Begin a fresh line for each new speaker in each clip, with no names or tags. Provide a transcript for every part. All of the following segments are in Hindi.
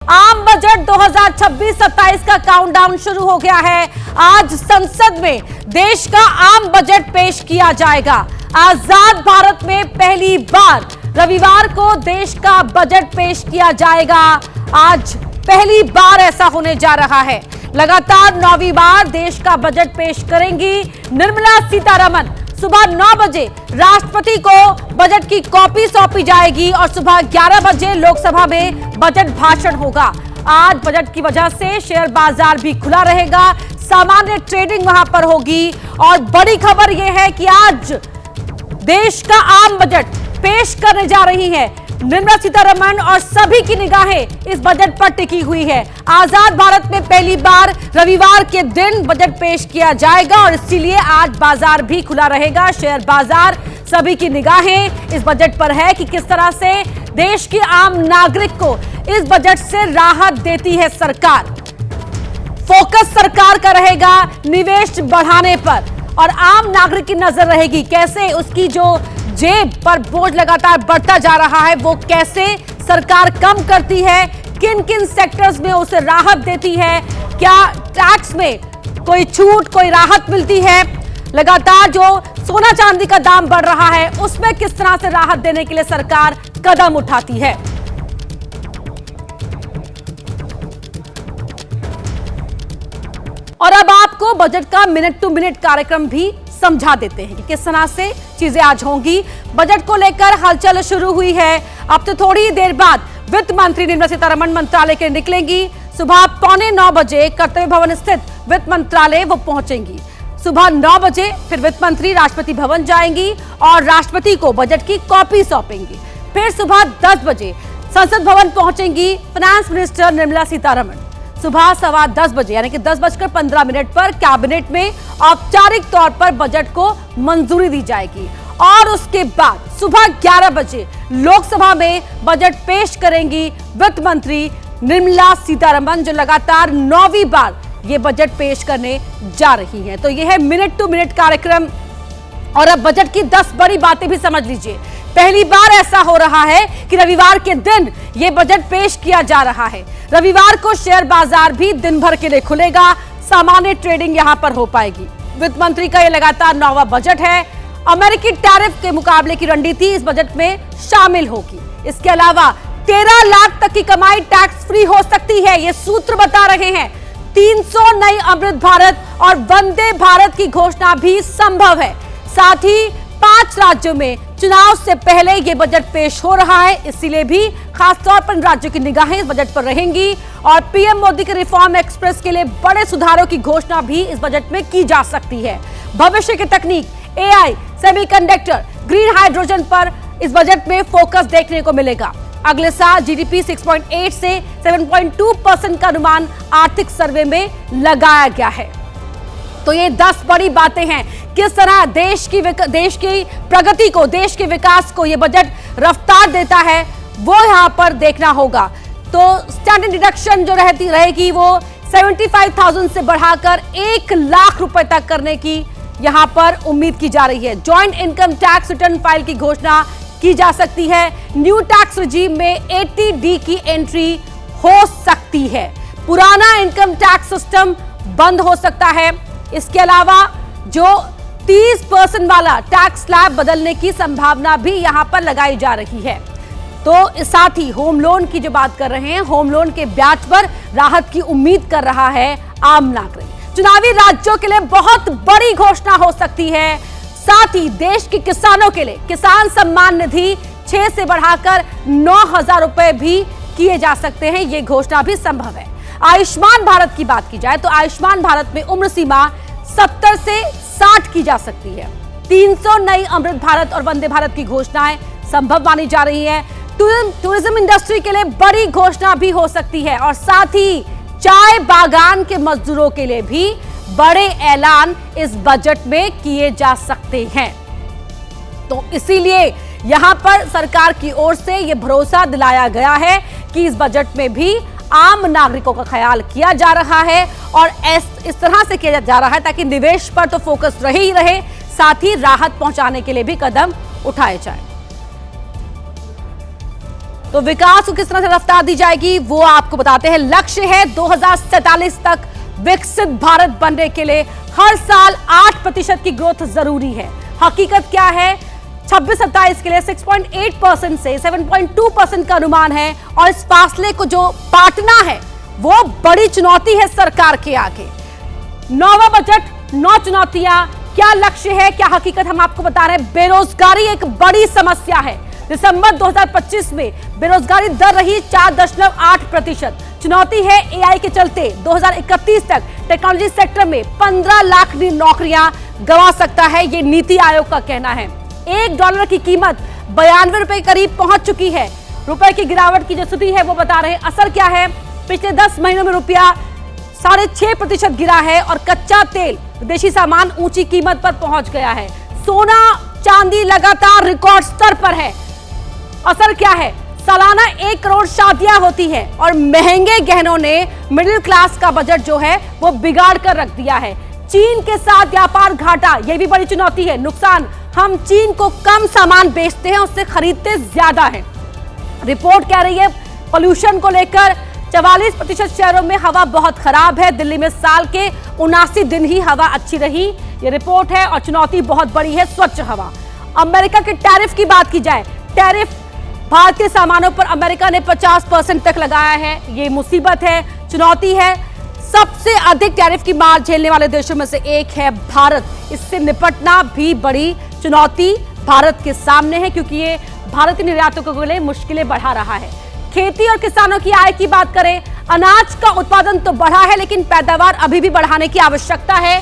आम बजट 2026-27 का काउंटडाउन शुरू हो गया है। आज संसद में देश का आम बजट पेश किया जाएगा। आजाद भारत में पहली बार रविवार को देश का बजट पेश किया जाएगा। आज पहली बार ऐसा होने जा रहा है। लगातार 9वीं बार देश का बजट पेश करेंगी निर्मला सीतारमण। सुबह 9 बजे राष्ट्रपति को बजट की कॉपी सौंपी जाएगी और सुबह 11 बजे लोकसभा में बजट भाषण होगा। आज बजट की वजह से शेयर बाजार भी खुला रहेगा, सामान्य ट्रेडिंग वहां पर होगी। और बड़ी खबर यह है कि आज देश का आम बजट पेश करने जा रही है निर्मला सीतारमण और सभी की निगाहें इस बजट पर टिकी हुई है। आजाद भारत में पहली बार रविवार के दिन बजट पेश किया जाएगा और इसीलिए आज बाजार भी खुला रहेगा। शेयर बाजार, सभी की निगाहें इस बजट पर है कि किस तरह से देश के आम नागरिक को इस बजट से राहत देती है सरकार। फोकस सरकार का रहेगा निवेश बढ़ाने पर और आम नागरिक की नजर रहेगी कैसे उसकी जो जेब पर बोझ लगातार बढ़ता जा रहा है वो कैसे सरकार कम करती है, किन किन सेक्टर्स में उसे राहत देती है, क्या टैक्स में कोई छूट, कोई राहत मिलती है। लगातार जो सोना चांदी का दाम बढ़ रहा है उसमें किस तरह से राहत देने के लिए सरकार कदम उठाती है। और अब आपको बजट का मिनट टू मिनट कार्यक्रम भी समझा देते हैं कि किस तरह से चीजें आज होंगी। बजट को लेकर हलचल शुरू हुई है। अब तो थोड़ी ही देर बाद वित्त मंत्री निर्मला सीतारमण मंत्रालय के निकलेंगी। सुबह 8:45 बजे कर्तव्य भवन स्थित वित्त मंत्रालय वो पहुंचेंगी। सुबह 9 बजे फिर वित्त मंत्री राष्ट्रपति भवन जाएंगी और राष्ट्रपति को बजट की कॉपी सौंपेंगी। फिर सुबह 10 बजे संसद भवन पहुंचेंगी फाइनेंस मिनिस्टर निर्मला सीतारमण। सुबह 10:15 बजे यानी कि 10:15 पर कैबिनेट में औपचारिक तौर पर बजट को मंजूरी दी जाएगी और उसके बाद सुबह 11 बजे लोकसभा में बजट पेश करेंगी वित्त मंत्री निर्मला सीतारमण, जो लगातार 9वीं बार ये बजट पेश करने जा रही हैं। तो यह है मिनट टू मिनट कार्यक्रम। और अब बजट की 10 बड़ी बातें भी समझ लीजिए। पहली बार ऐसा हो रहा है कि रविवार के दिन ये बजट पेश किया जा रहा है। रविवार को शेयर बाजार भी दिन भर के लिए खुलेगा, सामान्य ट्रेडिंग यहां पर हो पाएगी। वित्त मंत्री का ये लगातार 9वां बजट है। अमेरिकी टैरिफ के मुकाबले की रणनीति इस बजट में शामिल होगी। इसके अलावा 13 लाख तक की कमाई टैक्स फ्री हो सकती है, ये सूत्र बता रहे हैं। 300 नई अमृत भारत और वंदे भारत की घोषणा भी संभव है। साथ ही 5 राज्यों में चुनाव से पहले यह बजट पेश हो रहा है, इसीलिए भी खासतौर पर राज्यों की निगाहें इस बजट पर रहेंगी। और पीएम मोदी के रिफॉर्म एक्सप्रेस के लिए बड़े सुधारों की घोषणा भी इस बजट में की जा सकती है। भविष्य की तकनीक, एआई, सेमीकंडक्टर, ग्रीन हाइड्रोजन पर इस बजट में फोकस देखने को मिलेगा। अगले साल जीडीपी 6.8 से 7.2% का अनुमान आर्थिक सर्वे में लगाया गया है। तो ये 10 बड़ी बातें हैं। किस तरह देश की प्रगति को, देश के विकास को ये बजट रफ्तार देता है वो यहां पर देखना होगा। तो स्टैंडर्ड डिडक्शन जो रहेगी वो 75,000 से बढ़ाकर 1 लाख रुपए तक करने की यहां पर उम्मीद की जा रही है। Joint income tax return file की घोषणा की जा सकती है। न्यू टैक्स रिजीम में 80D की एंट्री हो सकती है। पुराना इनकम टैक्स सिस्टम बंद हो सकता है। इसके अलावा जो 30% वाला टैक्स स्लैब बदलने की संभावना भी यहां पर लगाई जा रही है। तो साथ ही होम लोन की जो बात कर रहे हैं, होम लोन के ब्याज पर राहत की उम्मीद कर रहा है आम नागरिक। चुनावी राज्यों के लिए बहुत बड़ी घोषणा हो सकती है। साथ ही देश के किसानों के लिए किसान सम्मान निधि 6 से बढ़ाकर 9,000 रुपए भी किए जा सकते हैं, ये घोषणा भी संभव है। आयुष्मान भारत की बात की जाए तो आयुष्मान भारत में उम्र सीमा 70 से 60 की जा सकती है। 300 नई अमृत भारत और वंदे भारत की घोषणाएं संभव मानी जा रही है। टूरिज्म इंडस्ट्री के लिए बड़ी घोषणा भी हो सकती है और साथ ही चाय बागान के मजदूरों के लिए भी बड़े ऐलान इस बजट में किए जा सकते हैं। तो इसीलिए यहां पर सरकार की ओर से यह भरोसा दिलाया गया है कि इस बजट में भी आम नागरिकों का ख्याल किया जा रहा है और इस तरह से किया जा रहा है ताकि निवेश पर तो फोकस रहे ही रहे, साथ ही राहत पहुंचाने के लिए भी कदम उठाए जाए। तो विकास को किस तरह से रफ्तार दी जाएगी वो आपको बताते हैं। लक्ष्य है 2047 तक विकसित भारत बनने के लिए हर साल 8% की ग्रोथ जरूरी है। हकीकत क्या है? 26-27 के लिए 6.8% से 7.2% का अनुमान है और इस फासले को जो पाटना है वो बड़ी चुनौती है सरकार के आगे। नौवां बजट, 9 चुनौतियां, क्या लक्ष्य है, क्या हकीकत, हम आपको बता रहे हैं। बेरोजगारी एक बड़ी समस्या है। दिसंबर 2025 में बेरोजगारी दर रही 4.8%। चुनौती है एआई के चलते 2031 तक टेक्नोलॉजी सेक्टर में 15 लाख नौकरियां गंवा सकता है, ये नीति आयोग का कहना है। $1 की कीमत 92 रुपए करीब पहुंच चुकी है। रुपए की गिरावट की जो स्थिति है वो बता रहे हैं। असर क्या है? पिछले 10 महीनों में रुपया 6.5% गिरा है और कच्चा तेल, विदेशी सामान ऊंची कीमत पर पहुंच गया है। सोना चांदी लगातार रिकॉर्ड स्तर पर है। असर क्या है? सालाना 1 करोड़ शादियां होती है और महंगे गहनों ने मिडिल क्लास का बजट जो है वो बिगाड़ कर रख दिया है। चीन के साथ व्यापार घाटा, यह भी बड़ी चुनौती है। नुकसान, हम चीन को कम सामान बेचते हैं, उससे खरीदते ज्यादा है। रिपोर्ट कह रही है पोल्यूशन को लेकर 44% शहरों में हवा बहुत खराब है। दिल्ली में साल के 79 दिन ही हवा अच्छी रही, ये रिपोर्ट है। और चुनौती बहुत बड़ी है स्वच्छ हवा। अमेरिका के टैरिफ की बात की जाए, टैरिफ भारतीय सामानों पर अमेरिका ने 50% तक लगाया है, ये मुसीबत है, चुनौती है। सबसे अधिक टैरिफ की मार झेलने वाले देशों में से एक है भारत। इससे निपटना भी बड़ी चुनौती भारत के सामने है, क्योंकि ये भारतीय निर्यातकों के लिए मुश्किलें बढ़ा रहा है। खेती और किसानों की आय की बात करें, अनाज का उत्पादन तो बढ़ा है, लेकिन पैदावार अभी भी बढ़ाने की आवश्यकता है।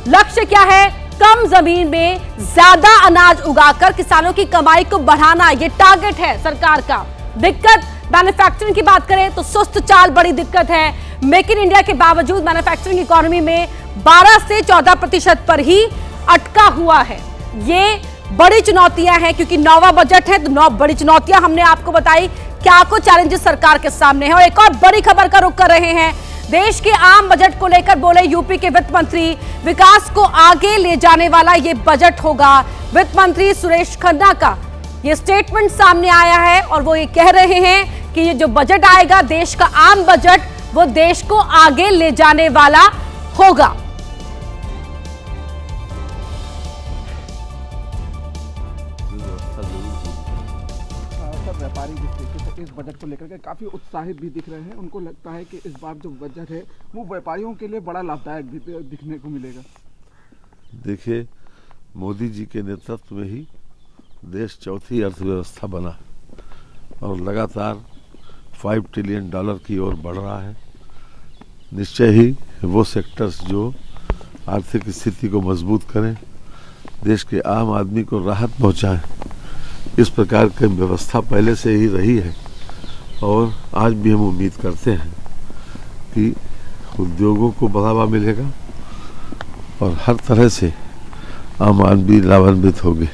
लक्ष्य क्या है? कम जमीन में ज्यादा अनाज उगाकर किसानों की कमाई को बढ़ाना, ये टारगेट है सरकार का। दिक्कत, मैन्युफैक्चरिंग की बात करें तो सुस्त चाल बड़ी दिक्कत है। मेक इन इंडिया के बावजूद मैन्युफैक्चरिंग इकोनॉमी में 12 से 14% पर ही अटका हुआ है। ये बड़ी चुनौतियां हैं, क्योंकि नौवां बजट है तो 9 बड़ी चुनौतियां हमने आपको बताई। क्या कुछ चैलेंजेस सरकार के सामने है। और एक और बड़ी खबर का रुख कर रहे हैं। देश के आम बजट को लेकर बोले यूपी के वित्त मंत्री, विकास को आगे ले जाने वाला ये बजट होगा। वित्त मंत्री सुरेश खन्ना का ये स्टेटमेंट सामने आया है और वो ये कह रहे हैं कि ये जो बजट आएगा, देश का आम बजट, वो देश को आगे ले जाने वाला होगा।
व्यापारी जिस तरीके से इस बजट को लेकर के काफ़ी उत्साहित भी दिख रहे हैं, उनको लगता है कि इस बार जो बजट है वो व्यापारियों के लिए बड़ा लाभदायक भी दिखने को मिलेगा।
देखिए, मोदी जी के नेतृत्व में ही देश चौथी अर्थव्यवस्था बना और लगातार $5 ट्रिलियन की ओर बढ़ रहा है। निश्चय ही वो सेक्टर्स जो आर्थिक स्थिति को मजबूत करें, देश के आम आदमी को राहत पहुंचाएं, इस प्रकार की व्यवस्था पहले से ही रही है। और आज भी हम उम्मीद करते हैं कि उद्योगों को बढ़ावा मिलेगा और हर तरह से आम आदमी लाभान्वित होंगे।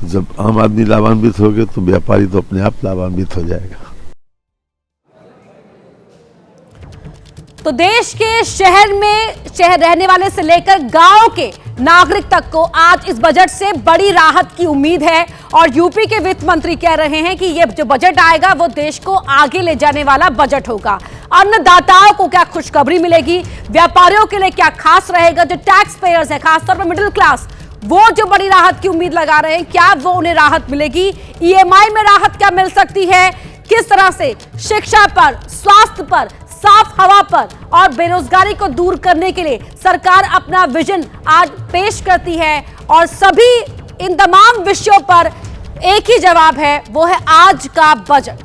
जब आम आदमी लाभान्वित होंगे तो व्यापारी तो अपने आप लाभान्वित हो जाएगा।
तो देश के शहर रहने वाले से लेकर गांव के नागरिक तक को आज इस बजट से बड़ी राहत की उम्मीद है। और यूपी के वित्त मंत्री कह रहे हैं कि ये जो बजट आएगा वो देश को आगे ले जाने वाला बजट होगा। अन्नदाताओं को क्या खुशखबरी मिलेगी, व्यापारियों के लिए क्या खास रहेगा, जो टैक्स पेयर्स है, खासतौर पर मिडिल क्लास, वो जो बड़ी राहत की उम्मीद लगा रहे हैं, क्या वो उन्हें राहत मिलेगी? ईएमआई में राहत क्या मिल सकती है? किस तरह से शिक्षा पर, स्वास्थ्य पर, साफ हवा पर और बेरोजगारी को दूर करने के लिए सरकार अपना विजन आज पेश करती है। और सभी इन तमाम विषयों पर एक ही जवाब है, वो है आज का बजट।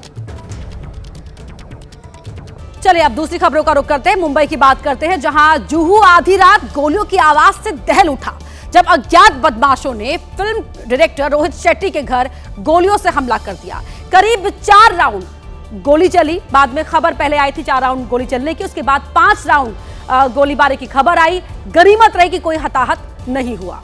चलिए अब दूसरी खबरों का रुख करते हैं। मुंबई की बात करते हैं, जहां जुहू आधी रात गोलियों की आवाज से दहल उठा जब अज्ञात बदमाशों ने फिल्म डायरेक्टर रोहित शेट्टी के घर गोलियों से हमला कर दिया। करीब 4 राउंड गोली चली। बाद में खबर पहले आई थी 4 राउंड गोली चलने की, उसके बाद 5 राउंड गोलीबारी की खबर आई। गनीमत रही कि कोई हताहत नहीं हुआ।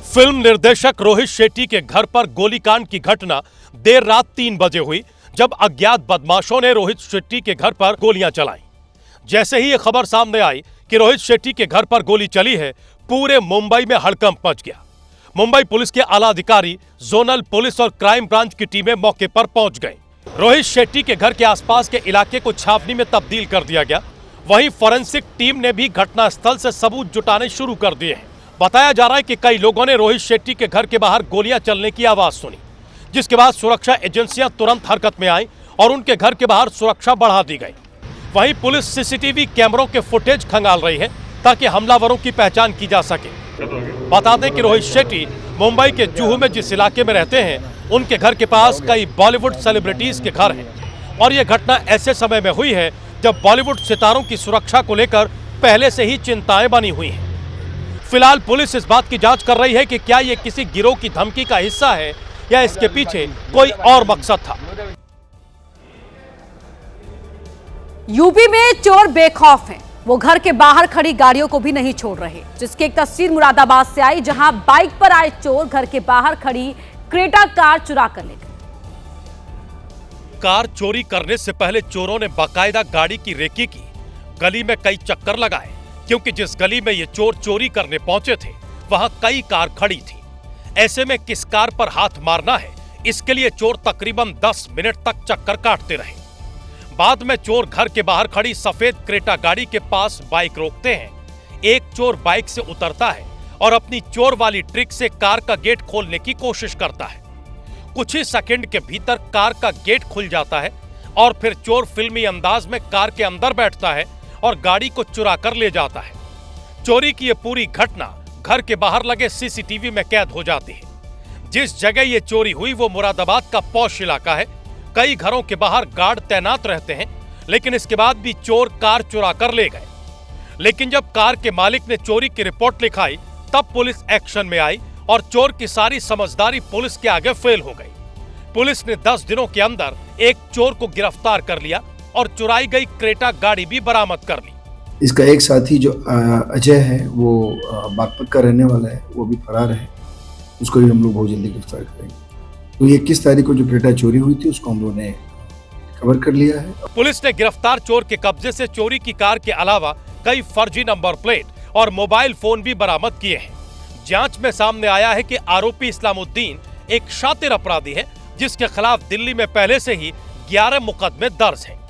फिल्म निर्देशक रोहित शेट्टी के घर पर गोलीकांड की घटना देर रात 3 बजे हुई, जब अज्ञात बदमाशों ने रोहित शेट्टी के घर पर गोलियां चलाई। जैसे ही यह खबर सामने आई कि रोहित शेट्टी के घर पर गोली चली है, पूरे मुंबई में हड़कंप मच गया। मुंबई पुलिस के आला अधिकारी, जोनल पुलिस और क्राइम ब्रांच की टीमें मौके पर पहुंच गई। रोहित शेट्टी के घर के आसपास के इलाके को छावनी में तब्दील कर दिया गया। वहीं फोरेंसिक टीम ने भी घटनास्थल से सबूत जुटाने शुरू कर दिए हैं। बताया जा रहा है कि कई लोगों ने रोहित शेट्टी के घर के बाहर गोलियां चलने की आवाज सुनी, जिसके बाद सुरक्षा एजेंसियां तुरंत हरकत में आई और उनके घर के बाहर सुरक्षा बढ़ा दी गई। वहीं पुलिस सीसीटीवी कैमरों के फुटेज खंगाल रही है ताकि हमलावरों की पहचान की जा सके। बता दें कि रोहित शेट्टी मुंबई के जुहू में जिस इलाके में रहते हैं, उनके घर के पास कई बॉलीवुड सेलिब्रिटीज के घर हैं और यह घटना ऐसे समय में हुई है जब बॉलीवुड सितारों की सुरक्षा को लेकर पहले से ही चिंताएं बनी हुई हैं। फिलहाल पुलिस इस बात की जांच कर रही है कि क्या ये किसी गिरोह की धमकी का हिस्सा है या इसके पीछे कोई और मकसद था।
यूपी में चोर बेखौफ हैं। वो घर के बाहर खड़ी गाड़ियों को भी नहीं छोड़ रहे, जिसकी एक तस्वीर मुरादाबाद से आई, जहां बाइक पर आए चोर घर के बाहर खड़ी क्रेटा कार चुरा कर ले गए।
कार चोरी करने से पहले चोरों ने बाकायदा गाड़ी की रेकी की, गली में कई चक्कर लगाए, क्योंकि जिस गली में ये चोर चोरी करने पहुंचे थे वहां कई कार खड़ी थी। ऐसे में किस कार पर हाथ मारना है, इसके लिए चोर तकरीबन 10 मिनट तक चक्कर काटते रहे। बाद में चोर घर के बाहर खड़ी सफेद क्रेटा गाड़ी के पास बाइक रोकते हैं। एक चोर बाइक से उतरता है और अपनी चोर वाली ट्रिक से कार का गेट खोलने की कोशिश करता है। कुछ ही सेकंड के भीतर कार का गेट खुल जाता है और फिर चोर फिल्मी अंदाज में कार के अंदर बैठता है और गाड़ी को चुरा कर ले जाता है। चोरी की यह पूरी घटना घर के बाहर लगे सीसीटीवी में कैद हो जाती है। जिस जगह ये चोरी हुई वो मुरादाबाद का पॉश इलाका है। कई घरों के बाहर गार्ड तैनात रहते हैं, लेकिन इसके बाद भी चोर कार चुरा कर ले गए। लेकिन जब कार के मालिक ने चोरी की रिपोर्ट लिखाई, तब पुलिस एक्शन में आई और चोर की सारी समझदारी पुलिस के आगे फेल हो गई। पुलिस ने 10 दिनों के अंदर एक चोर को गिरफ्तार कर लिया और चुराई गई क्रेटा गाड़ी भी बरामद कर ली।
इसका एक साथी जो अजय है, वो बागपत का रहने वाला है, वो भी फरार है। उसको भी हम लोग बहुत जल्दी गिरफ्तार करेंगे। तो 21 तारीख को जो क्रेटा चोरी हुई थी उसको हम लोगों ने कवर कर लिया है।
पुलिस ने गिरफ्तार चोर के कब्जे से चोरी की कार के अलावा कई फर्जी नंबर प्लेट और मोबाइल फोन भी बरामद किए हैं। जांच में सामने आया है कि आरोपी इस्लामुद्दीन एक शातिर अपराधी है, जिसके खिलाफ दिल्ली में पहले से ही 11 मुकदमे दर्ज हैं।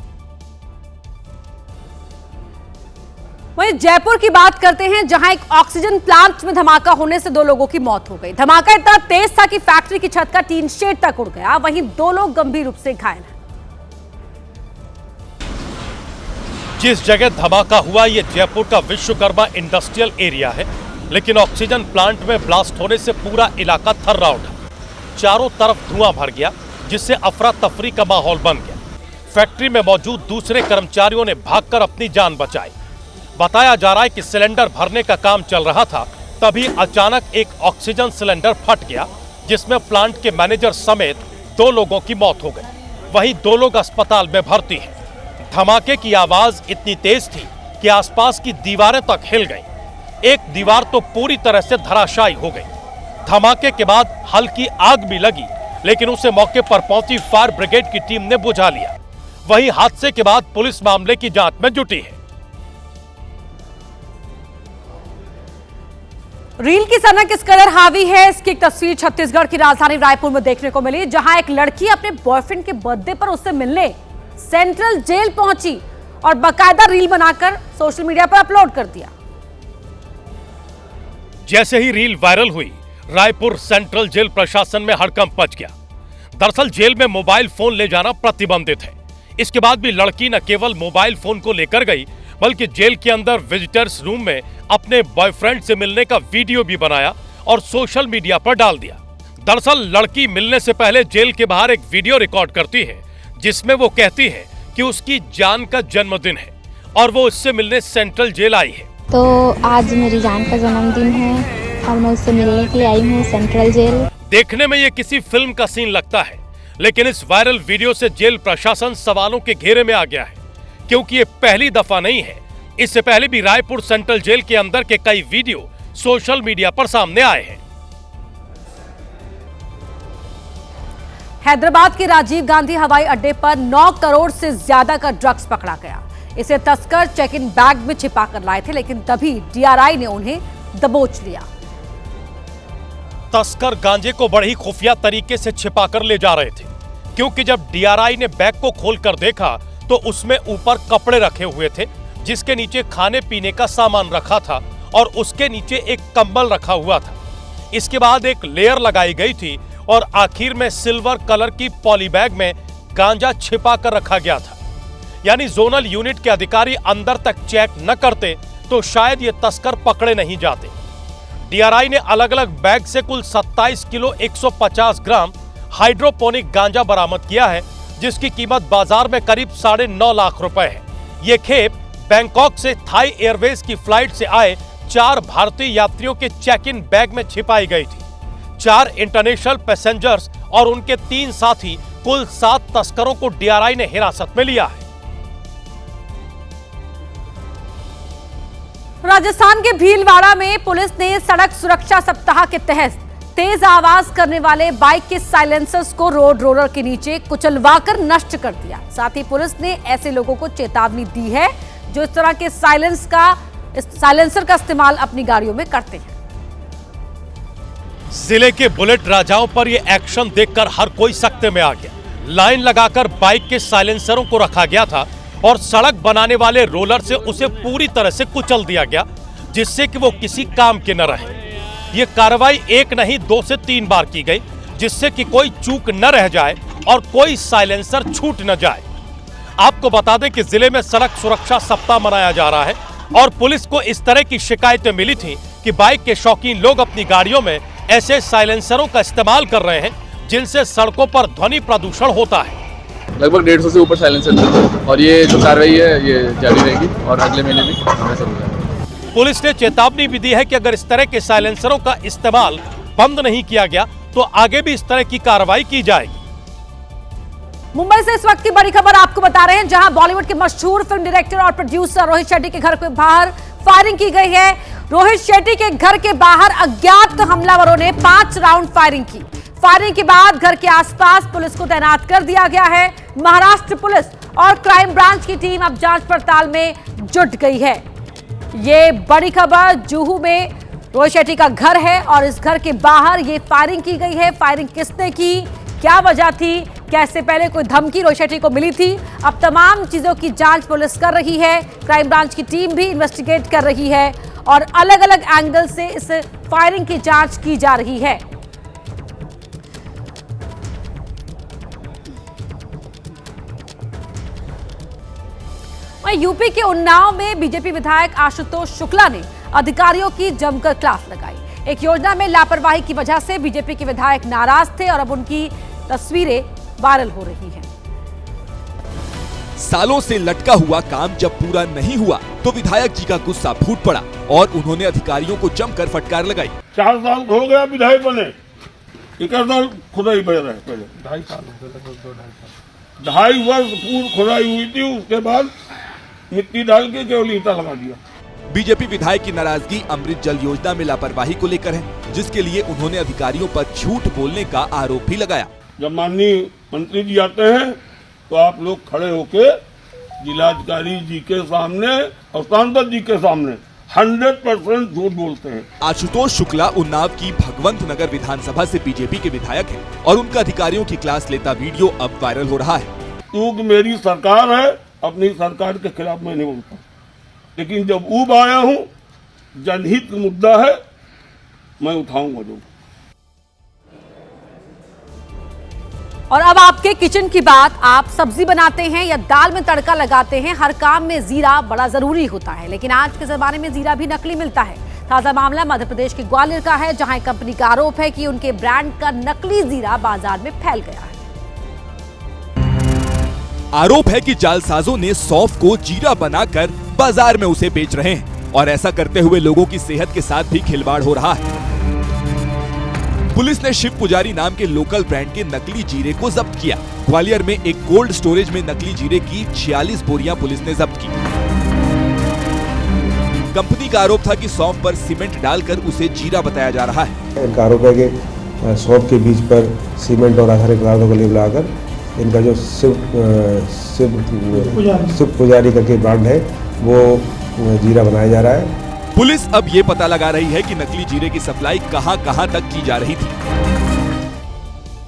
वहीं जयपुर की बात करते हैं, जहां एक ऑक्सीजन प्लांट में धमाका होने से 2 लोगों की मौत हो गई। धमाका इतना तेज था कि फैक्ट्री की छत का टीन शेड तक उड़ गया। वहीं 2 लोग गंभीर रूप से घायल हैं।
जिस जगह धमाका हुआ ये जयपुर का विश्वकर्मा इंडस्ट्रियल एरिया है, लेकिन ऑक्सीजन प्लांट में ब्लास्ट होने से पूरा इलाका थर्रा उठा। चारों तरफ धुआं भर गया, जिससे अफरा तफरी का माहौल बन गया। फैक्ट्री में मौजूद दूसरे कर्मचारियों ने भागकर अपनी जान बचाई। बताया जा रहा है कि सिलेंडर भरने का काम चल रहा था, तभी अचानक एक ऑक्सीजन सिलेंडर फट गया, जिसमें प्लांट के मैनेजर समेत 2 लोगों की मौत हो गई। वहीं 2 लोग अस्पताल में भर्ती हैं। धमाके की आवाज इतनी तेज थी कि आसपास की दीवारें तक हिल गईं। एक दीवार तो पूरी तरह से धराशायी हो गई। धमाके के बाद हल्की आग भी लगी, लेकिन उसे मौके पर पहुंची फायर ब्रिगेड की टीम ने बुझा लिया। वहीं हादसे के बाद पुलिस मामले की जांच में जुटी है।
रील की सनक किस कदर हावी है, इसकी एक तस्वीर छत्तीसगढ़ की राजधानी रायपुर में देखने को मिली, जहां एक लड़की अपने बॉयफ्रेंड के बर्थडे पर उससे मिलने सेंट्रल जेल पहुंची और बाकायदा रील बनाकर सोशल मीडिया पर अपलोड कर दिया।
जैसे ही रील वायरल हुई, रायपुर सेंट्रल जेल प्रशासन में हड़कंप मच गया। दरअसल जेल में मोबाइल फोन ले जाना प्रतिबंधित है। इसके बाद भी लड़की न केवल मोबाइल फोन को लेकर गई, बल्कि जेल के अंदर विजिटर्स रूम में अपने बॉयफ्रेंड से मिलने का वीडियो भी बनाया और सोशल मीडिया पर डाल दिया। दरअसल लड़की मिलने से पहले जेल के बाहर एक वीडियो रिकॉर्ड करती है, जिसमें वो कहती है कि उसकी जान का जन्मदिन है और वो उससे मिलने सेंट्रल जेल आई है।
तो आज मेरी जान का जन्मदिन है और मैं उससे मिलने के लिए आई हूँ सेंट्रल जेल।
देखने में ये किसी फिल्म का सीन लगता है, लेकिन इस वायरल वीडियो से जेल प्रशासन सवालों के घेरे में आ गया है, क्योंकि ये पहली दफा नहीं है। इससे पहले भी रायपुर सेंट्रल जेल के अंदर के कई वीडियो सोशल मीडिया पर सामने आए हैं।
हैदराबाद के राजीव गांधी हवाई अड्डे पर 9 करोड़ से ज्यादा का ड्रग्स पकड़ा गया। इसे तस्कर चेक इन बैग में छिपा कर लाए थे, लेकिन तभी डीआरआई ने उन्हें दबोच लिया।
तस्कर गांजे को बड़े ही खुफिया तरीके से छिपा कर ले जा रहे थे, क्योंकि जब डीआरआई ने बैग को खोलकर देखा तो उसमें ऊपर कपड़े रखे हुए थे, जिसके नीचे खाने पीने का सामान रखा था और उसके नीचे एक कंबल रखा हुआ था। इसके बाद एक लेयर लगाई गई थी और आखिर में सिल्वर कलर की पॉली बैग में गांजा छिपा कर रखा गया था। यानी जोनल यूनिट के अधिकारी अंदर तक चेक न करते तो शायद ये तस्कर पकड़े नहीं जाते। डीआरआई ने अलग अलग बैग से कुल 27 किलो 150 ग्राम हाइड्रोपोनिक गांजा बरामद किया है, जिसकी कीमत बाजार में करीब 9.5 लाख रुपए है। ये खेप बैंकॉक से थाई एयरवेज की फ्लाइट से आए 4 भारतीय यात्रियों के चेक इन बैग में छिपाई गई थी। 4 इंटरनेशनल पैसेंजर्स और उनके 3 साथी, कुल 7 तस्करों को डीआरआई ने हिरासत में लिया है।
राजस्थान के भीलवाड़ा में पुलिस ने सड़क सुरक्षा सप्ताह के तहत तेज आवाज करने वाले बाइक के साइलेंसर्स को रोड रोलर के नीचे कुचलवाकर नष्ट कर दिया। साथ ही पुलिस ने ऐसे लोगों को चेतावनी दी है जो इस तरह के साइलेंसर का इस्तेमाल अपनी गाड़ियों में करते हैं।
जिले के बुलेट राजाओं पर यह एक्शन देखकर हर कोई सख्ते में आ गया। लाइन लगाकर बाइक के साइलेंसरों को रखा गया था और सड़क बनाने वाले रोलर से उसे पूरी तरह से कुचल दिया गया, जिससे कि वो किसी काम के न रहे। ये कार्रवाई एक नहीं 2 से 3 बार की गई, जिससे कि कोई चूक न रह जाए और कोई साइलेंसर छूट न जाए। आपको बता दें कि जिले में सड़क सुरक्षा सप्ताह मनाया जा रहा है और पुलिस को इस तरह की शिकायतें मिली थी कि बाइक के शौकीन लोग अपनी गाड़ियों में ऐसे साइलेंसरों का इस्तेमाल कर रहे हैं जिनसे सड़कों पर ध्वनि प्रदूषण होता है।
लगभग 150 से ऊपर साइलेंसर थे और ये जो कार्रवाई है ये जारी रहेगी और अगले महीने भी ऐसा होगा।
पुलिस ने चेतावनी भी दी है कि अगर इस तरह के साइलेंसरों का इस्तेमाल बंद नहीं किया गया तो आगे भी इस तरह की कार्रवाई की जाएगी।
मुंबई से इस वक्त की बड़ी खबर आपको बता रहे हैं, जहां बॉलीवुड के मशहूर फिल्म डायरेक्टर और प्रोड्यूसर रोहित शेट्टी के घर के बाहर फायरिंग की गई है। रोहित शेट्टी के घर के बाहर अज्ञात हमलावरों ने 5 राउंड फायरिंग की। फायरिंग के बाद घर के आसपास पुलिस को तैनात कर दिया गया है। महाराष्ट्र पुलिस और क्राइम ब्रांच की टीम अब जांच पड़ताल में जुट गई है। ये बड़ी खबर, जुहू में रोहित शेट्टी का घर है और इस घर के बाहर ये फायरिंग की गई है। फायरिंग किसने की, क्या वजह थी, कैसे पहले कोई धमकी रोहित शेट्टी को मिली थी, अब तमाम चीजों की जांच पुलिस कर रही है। क्राइम ब्रांच की टीम भी इन्वेस्टिगेट कर रही है और अलग अलग एंगल से इस फायरिंग की जांच की जा रही है। वहीं यूपी के उन्नाव में बीजेपी विधायक आशुतोष शुक्ला ने अधिकारियों की जमकर क्लास लगाई। एक योजना में लापरवाही की वजह से बीजेपी के विधायक नाराज थे और अब उनकी तस्वीरें वायरल हो रही हैं।
सालों से लटका हुआ काम जब पूरा नहीं हुआ तो विधायक जी का गुस्सा फूट पड़ा और उन्होंने अधिकारियों को जमकर फटकार लगाई।
4 साल हो गया विधायक बने, 1 साल खुदाई बढ़ रहा है, पहले 2.5 साल, 2.5 वर्ष पूर्व खुदाई हुई थी, उसके बाद मिट्टी डाल के केवल ईंटा लगा दिया।
बीजेपी विधायक की नाराजगी अमृत जल योजना में लापरवाही को लेकर है, जिसके लिए उन्होंने अधिकारियों पर झूठ बोलने का आरोप भी लगाया।
जब माननीय मंत्री जी आते हैं तो आप लोग खड़े होके जिलाधिकारी जी के सामने और सांसद जी के सामने 100% झूठ बोलते हैं।
आशुतोष शुक्ला उन्नाव की भगवंत नगर विधानसभा से बीजेपी के विधायक हैं और उनका अधिकारियों की क्लास लेता वीडियो अब वायरल हो रहा है।
क्योंकि मेरी सरकार है, अपनी सरकार के खिलाफ मैं नहीं बोलता, लेकिन जब ऊब आया हूँ, जनहित का मुद्दा है, मैं उठाऊंगा जो।
और अब आपके किचन की बात, आप सब्जी बनाते हैं या दाल में तड़का लगाते हैं, हर काम में जीरा बड़ा जरूरी होता है, लेकिन आज के जमाने में जीरा भी नकली मिलता है। ताजा मामला मध्य प्रदेश के ग्वालियर का है, जहां एक कंपनी का आरोप है कि उनके ब्रांड का नकली जीरा बाजार में फैल गया है।
आरोप है कि जालसाजों ने सौंफ को जीरा बनाकर बाजार में उसे बेच रहे हैं और ऐसा करते हुए लोगों की सेहत के साथ भी खिलवाड़ हो रहा है। पुलिस ने शिव पुजारी नाम के लोकल ब्रांड के नकली जीरे को जब्त किया। ग्वालियर में एक कोल्ड स्टोरेज में नकली जीरे की 46 बोरियां पुलिस ने जब्त की। कंपनी का आरोप था कि सौंफ पर सीमेंट डालकर उसे जीरा बताया जा रहा है।
इनका आरोप है कि सौंफ के बीज पर सीमेंट और रासायनिक पदार्थों का लेप लगाकर इनका जो शिव पुजारी करके ब्रांड है वो जीरा बनाया जा रहा है।
पुलिस अब ये पता लगा रही है कि नकली जीरे की सप्लाई कहां-कहां तक की जा रही थी।